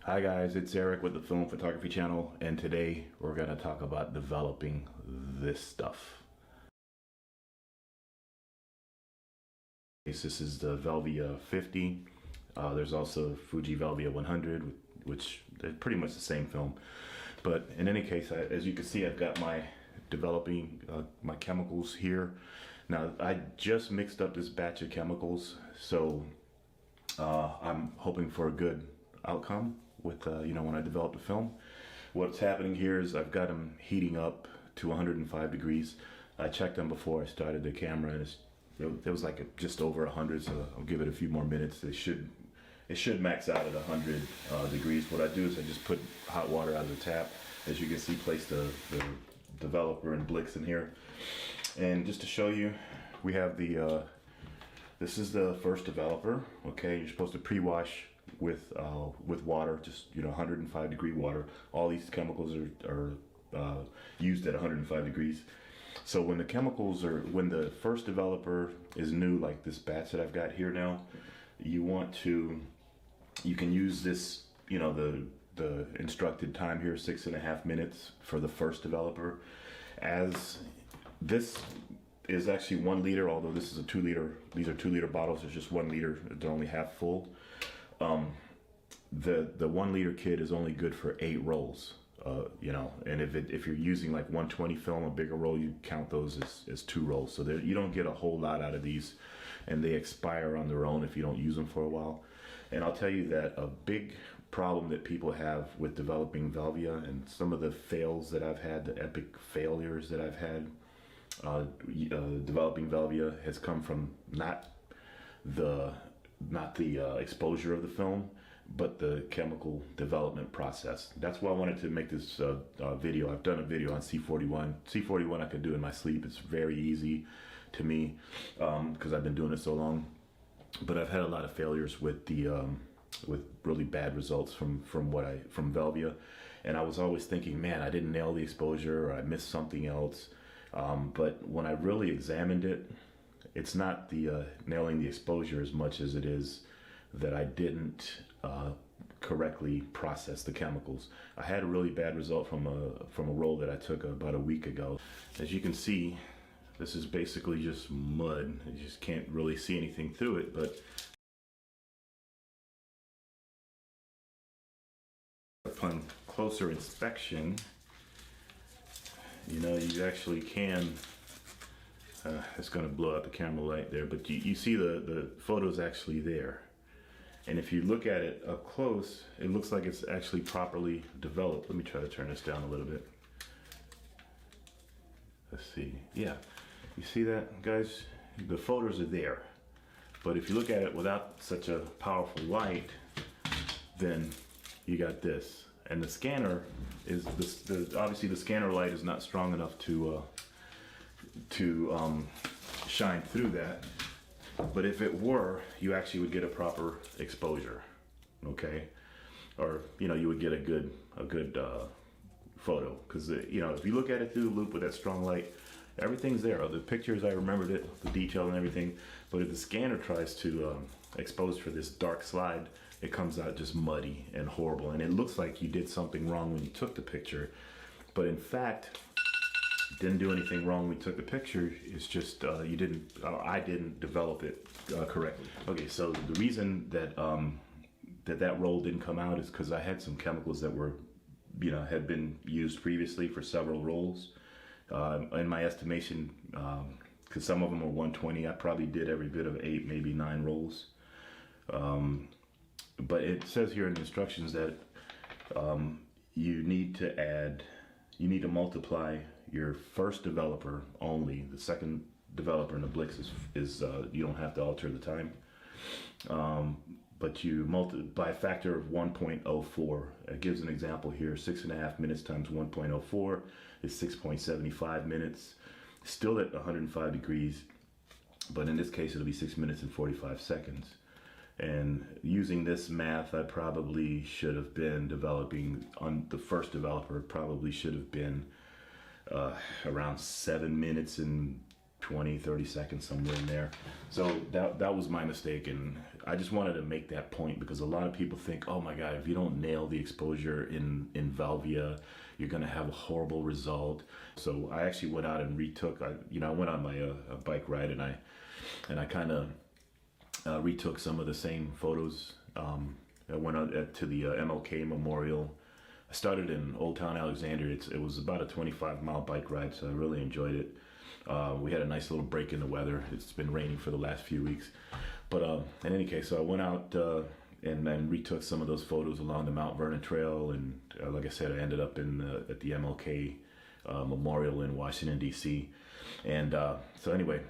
Hi guys, it's Eric with the Film Photography channel, and today we're going to talk about developing this stuff. This is the Velvia 50. There's also Fuji Velvia 100, which they're pretty much the same film. But in any case, as you can see, I've got my developing my chemicals here. Now, I just mixed up this batch of chemicals, so I'm hoping for a good outcome with when I develop the film. What's happening here is I've got them heating up to 105 degrees. I checked them before I started the camera, and it was like just over 100, so I'll give it a few more minutes. It should max out at 100 degrees. What I do is I just put hot water out of the tap. As you can see, place the developer and Blix in here. And just to show you, we have this is the first developer. Okay, you're supposed to pre-wash with water, just 105 degree water. All these chemicals are used at 105 degrees. So when when the first developer is new, like this batch that I've got here now, you can use this, the instructed time here, 6.5 minutes for the first developer. As this is actually 1 liter, although this is a 2 liter. These are 2 liter bottles. It's just 1 liter. They're only half full. The 1 liter kit is only good for 8 rolls. And if you're using like 120 film, a bigger roll, you count those as 2 rolls. So you don't get a whole lot out of these, and they expire on their own if you don't use them for a while. And I'll tell you that a big problem that people have with developing Velvia, and some of the fails that I've had, the epic failures that I've had developing Velvia, has come from not the exposure of the film, but the chemical development process. That's why I wanted to make this video. I've done a video on C41. C41 I could do in my sleep. It's very easy to me because I've been doing it so long. But I've had a lot of failures with with really bad results from Velvia, and I was always thinking, man, I didn't nail the exposure, or I missed something else. But when I really examined it, it's not the nailing the exposure as much as it is that I didn't correctly process the chemicals. I had a really bad result from a roll that I took about a week ago. As you can see, this is basically just mud. You just can't really see anything through it, but upon closer inspection, you actually can. It's going to blow out the camera light there, but you see the photos actually there. And if you look at it up close, it looks like it's actually properly developed. Let me try to turn this down a little bit. Let's see. Yeah, you see that, guys? The photos are there. But if you look at it without such a powerful light, then you got this. And the scanner is, obviously the scanner light is not strong enough to shine through that. But if it were, you actually would get a proper exposure, okay? Or you would get a good photo, because if you look at it through the loop with that strong light, everything's there. The pictures, I remembered it, the detail and everything. But if the scanner tries to expose for this dark slide, it comes out just muddy and horrible, and it looks like you did something wrong when you took the picture. But in fact, didn't do anything wrong when we took the picture. It's just I didn't develop it correctly. Okay, so the reason that that roll didn't come out is because I had some chemicals that were had been used previously for several rolls. In my estimation, because some of them were 120, I probably did every bit of 8, maybe 9 rolls. But it says here in the instructions that you need to multiply your first developer only. The second developer in the Blix is you don't have to alter the time, but you multiply a factor of 1.04. It gives an example here: 6.5 minutes times 1.04 is 6.75 minutes, still at 105 degrees, but in this case it'll be 6 minutes and 45 seconds. And using this math, I probably should have been developing on the first developer, probably should have been around 7 minutes and 20, 30 seconds, somewhere in there. So that was my mistake, and I just wanted to make that point because a lot of people think, oh my God, if you don't nail the exposure in Velvia, you're gonna have a horrible result. So I actually went out and retook, I went on my bike ride, and I kind of retook some of the same photos. I went out to the MLK Memorial. I started in Old Town Alexandria. It was about a 25-mile bike ride, so I really enjoyed it. We had a nice little break in the weather. It's been raining for the last few weeks. But in any case, so I went out and then retook some of those photos along the Mount Vernon Trail. And like I said, I ended up at the MLK Memorial in Washington, D.C. And so anyway,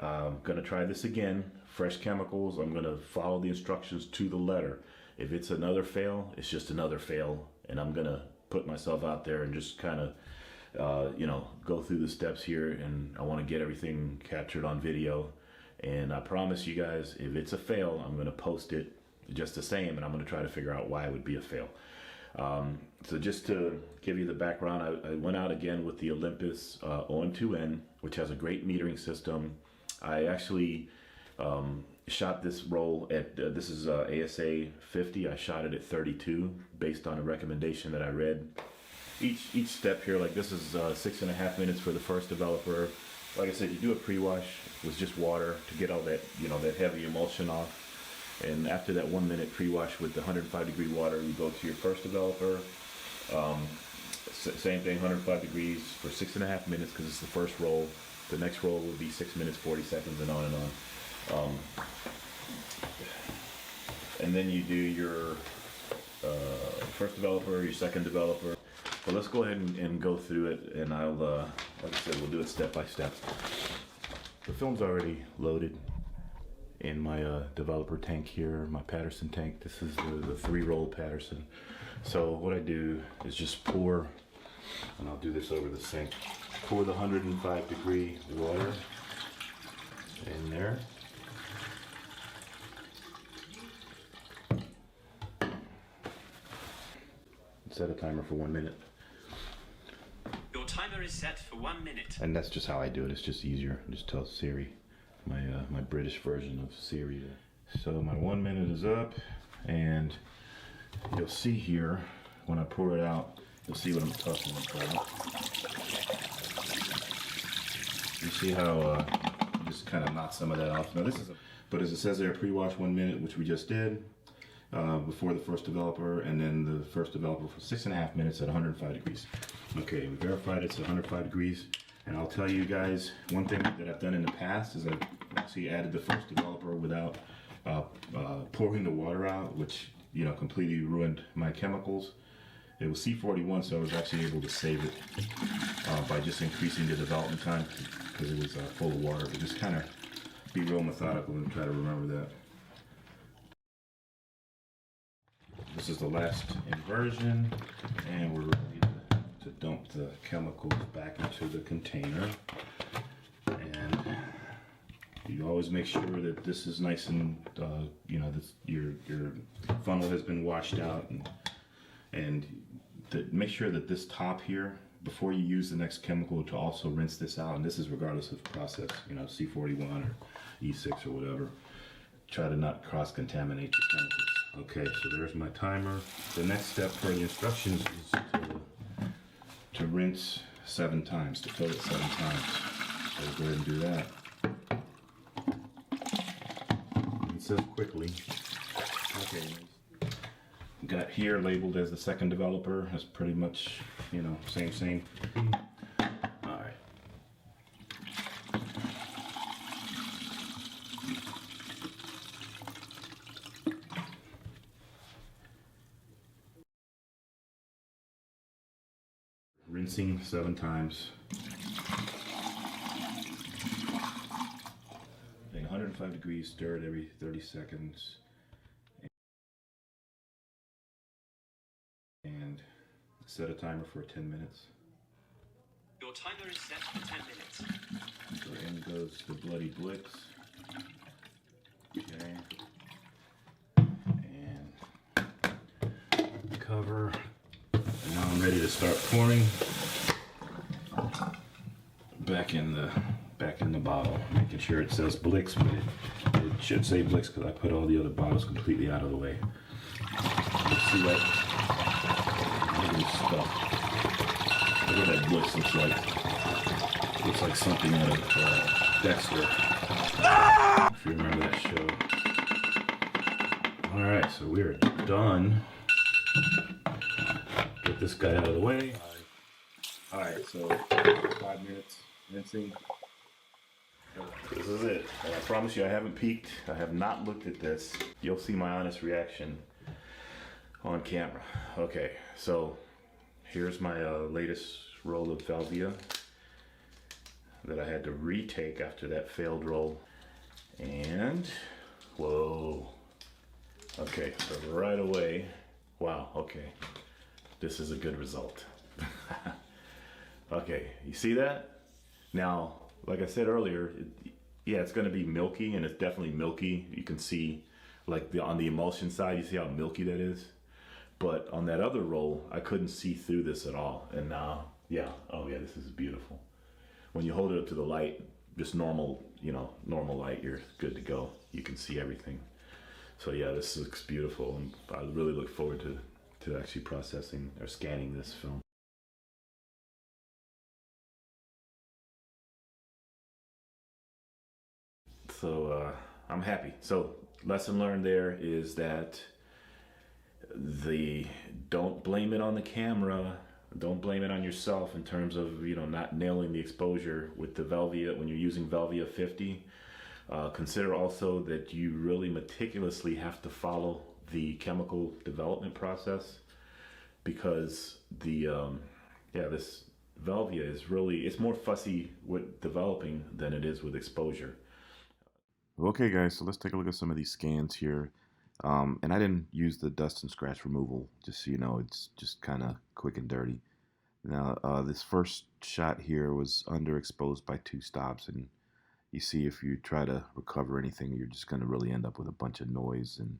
I'm going to try this again. Fresh chemicals. I'm going to follow the instructions to the letter. If it's another fail, it's just another fail. And I'm going to put myself out there and just kind of go through the steps here, and I want to get everything captured on video. And I promise you guys, if it's a fail, I'm going to post it just the same, and I'm going to try to figure out why it would be a fail. So just to give you the background, I went out again with the Olympus OM2N, which has a great metering system. I actually shot this roll at, this is ASA 50. I shot it at 32 based on a recommendation that I read. Each step here, like this is 6.5 minutes for the first developer. Like I said, you do a pre-wash with just water to get all that, that heavy emulsion off. And after that 1 minute pre-wash with the 105-degree water, you go to your first developer. Same thing, 105 degrees for 6.5 minutes because it's the first roll. The next roll will be 6 minutes, 40 seconds, and on and on. And then you do your first developer, your second developer. But let's go ahead and go through it, and I'll, like I said, we'll do it step by step. The film's already loaded in my developer tank here, my Patterson tank. This is the 3-roll Patterson. So what I do is just pour, and I'll do this over the sink, pour the 105-degree water in there. Set a timer for 1 minute. Your timer is set for 1 minute. And that's just how I do it. It's just easier. Just tell Siri, my British version of Siri. So my 1 minute is up, and you'll see here when I pour it out, you'll see what I'm talking about. You see how just kind of knock some of that off. Now this is, but as it says there, pre-wash 1 minute, which we just did. Before the first developer, and then the first developer for 6.5 minutes at 105 degrees. Okay, we verified it's 105 degrees, and I'll tell you guys, one thing that I've done in the past is I've actually added the first developer without pouring the water out, which completely ruined my chemicals. It was C41, so I was actually able to save it by just increasing the development time because it was full of water. But just kind of be real methodical and try to remember that. This is the last inversion, and we're ready to dump the chemicals back into the container. And you always make sure that this is nice and your funnel has been washed out, and make sure that this top here, before you use the next chemical, to also rinse this out. And this is regardless of process, C41 or E6 or whatever. Try to not cross-contaminate your chemicals. Okay, so there's my timer. The next step per the instructions is to rinse 7 times, to fill it 7 times. So we'll go ahead and do that. It says quickly. Okay, got here labeled as the second developer. That's pretty much, same. All right. Rinsing 7 times. 105 degrees, stir it every 30 seconds. And set a timer for 10 minutes. Your timer is set for 10 minutes. So in goes the bloody Blitz. Okay. And cover. And now I'm ready to start pouring back in back in the bottle, making sure it says Blix, but it should say Blix because I put all the other bottles completely out of the way. Let's see what stuff. Look at that Blix looks like. Looks like something out of Dexter. If you remember that show. Alright, so we are done. Get this guy out of the way. Alright, so 5 minutes rinsing. This is it. And I promise you I haven't peeked. I have not looked at this. You'll see my honest reaction on camera. Okay, so here's my latest roll of Velvia that I had to retake after that failed roll. And, whoa. Okay, so right away, wow, okay. This is a good result. Okay, you see that? Now, like I said earlier, yeah, it's gonna be milky, and it's definitely milky. You can see, like on the emulsion side, you see how milky that is? But on that other roll, I couldn't see through this at all. And now, yeah, oh yeah, this is beautiful. When you hold it up to the light, just normal, you know, normal light, you're good to go. You can see everything. So yeah, this looks beautiful, and I really look forward to actually processing or scanning this film. So I'm happy. So lesson learned there is that don't blame it on the camera. Don't blame it on yourself in terms of, you know, not nailing the exposure with the Velvia when you're using Velvia 50. Consider also that you really meticulously have to follow the chemical development process, because the this Velvia is really, it's more fussy with developing than it is with exposure. Okay guys, so let's take a look at some of these scans here. And I didn't use the dust and scratch removal, just so you know, it's just kind of quick and dirty. Now, this first shot here was underexposed by 2 stops, and you see if you try to recover anything, you're just going to really end up with a bunch of noise and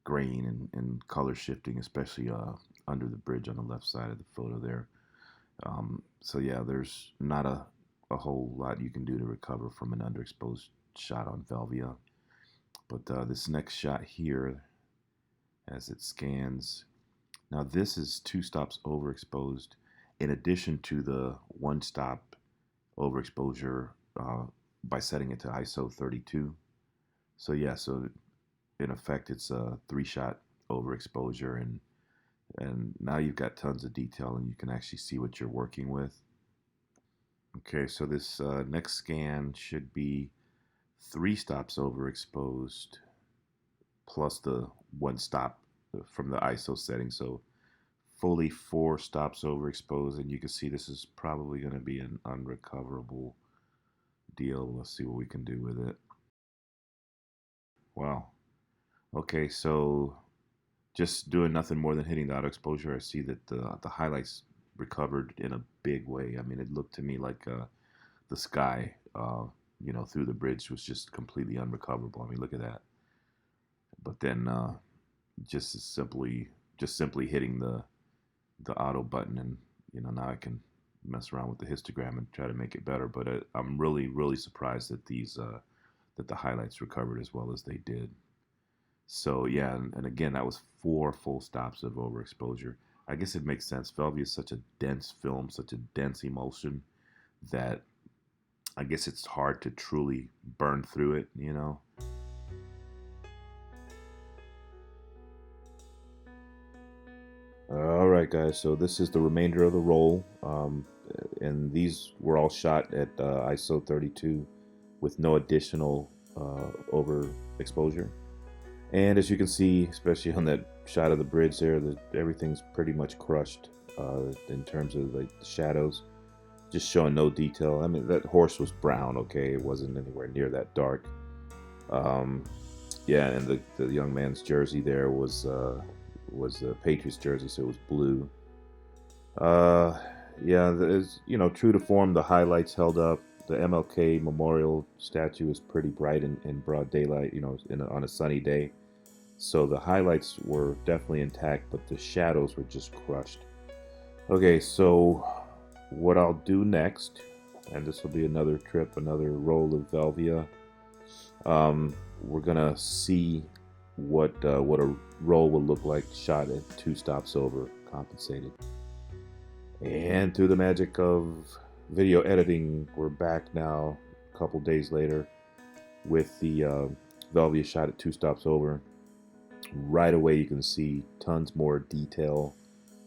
grain and color shifting, especially under the bridge on the left side of the photo there. So yeah, there's not a whole lot you can do to recover from an underexposed shot on Velvia. But this next shot here, as it scans, now this is 2 stops overexposed, in addition to the 1 stop overexposure by setting it to ISO 32. So yeah, so in effect it's a 3-shot overexposure, and now you've got tons of detail and you can actually see what you're working with. Okay, so this next scan should be 3 stops overexposed plus the 1 stop from the ISO setting, so fully 4 stops overexposed, and you can see this is probably going to be an unrecoverable deal. Let's see what we can do with it. Wow. Okay, so just doing nothing more than hitting the auto exposure, I see that the highlights recovered in a big way. I mean, it looked to me like the sky, you know, through the bridge was just completely unrecoverable. I mean, look at that. But then just simply hitting the auto button, and you know, now I can mess around with the histogram and try to make it better. But I'm really surprised that that the highlights recovered as well as they did. So yeah, and again, that was 4 full stops of overexposure. I guess it makes sense. Velvia is such a dense film, such a dense emulsion, that I guess it's hard to truly burn through it, you know. Alright guys, so this is the remainder of the roll, and these were all shot at ISO 32 with no additional overexposure. And as you can see, especially on that shot of the bridge there, everything's pretty much crushed in terms of the shadows, just showing no detail. I mean, that horse was brown, okay, it wasn't anywhere near that dark. Yeah, and the young man's jersey there was the Patriots jersey, so it was blue. Yeah, you know, true to form, the highlights held up. The MLK Memorial statue is pretty bright in broad daylight, you know, on a sunny day. So the highlights were definitely intact, but the shadows were just crushed. Okay, so what I'll do next and this will be another trip, another roll of Velvia. We're gonna see what a roll will look like shot at 2 stops over, compensated. And through the magic of video editing, we're back now a couple days later with the Velvia shot at 2 stops over. Right away you can see tons more detail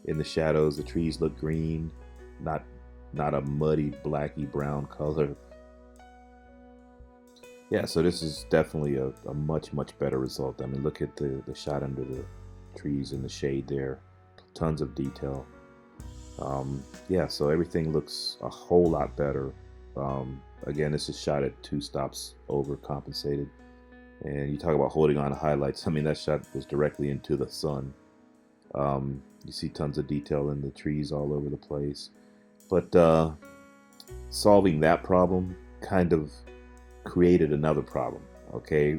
in the shadows. The trees look green, not a muddy blacky brown color. Yeah, so this is definitely a much better result. I mean, look at the shot under the trees in the shade there. Tons of detail. Yeah, so everything looks a whole lot better. Again, this is shot at 2 stops over, compensated. And you talk about holding on to highlights. I mean, that shot was directly into the sun. You see tons of detail in the trees all over the place. But solving that problem kind of created another problem. Okay,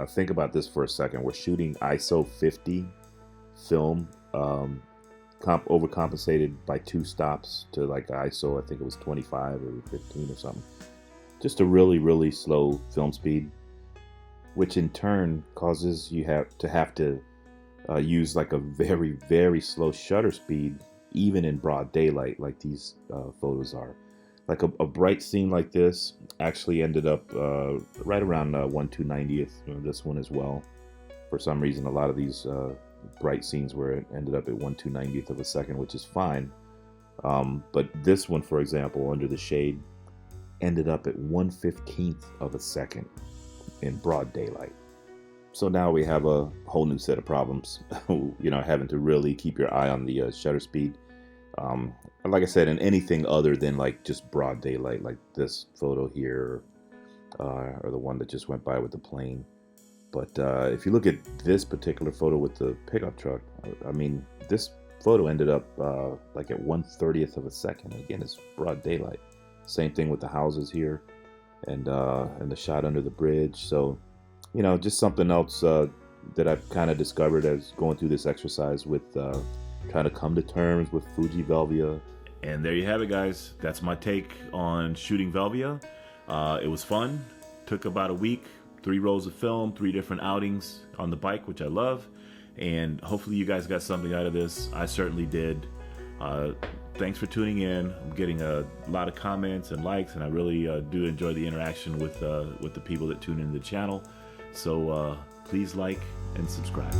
think about this for a second. We're shooting ISO 50 film, overcompensated by 2 stops to like ISO, I think it was 25 or 15 or something. Just a really slow film speed, which in turn causes you have to use like a very slow shutter speed, even in broad daylight, like these photos are. Like a bright scene like this actually ended up right around 1/290th. This one as well. For some reason, a lot of these bright scenes where it ended up at 1/290th of a second, which is fine. But this one, for example, under the shade, ended up at 1/15th of a second in broad daylight. So now we have a whole new set of problems. You know, having to really keep your eye on the shutter speed. Like I said, in anything other than like just broad daylight, like this photo here, or the one that just went by with the plane. But if you look at this particular photo with the pickup truck, I mean, this photo ended up like at 1/30th of a second. Again, it's broad daylight. Same thing with the houses here, and the shot under the bridge. So, you know, just something else that I've kind of discovered as going through this exercise with trying to come to terms with Fuji Velvia. And there you have it, guys. That's my take on shooting Velvia. It was fun. Took about a week. 3 rolls of film, 3 different outings on the bike, which I love. And hopefully you guys got something out of this. I certainly did. Thanks for tuning in. I'm getting a lot of comments and likes, and I really do enjoy the interaction with the people that tune into the channel. So please like and subscribe.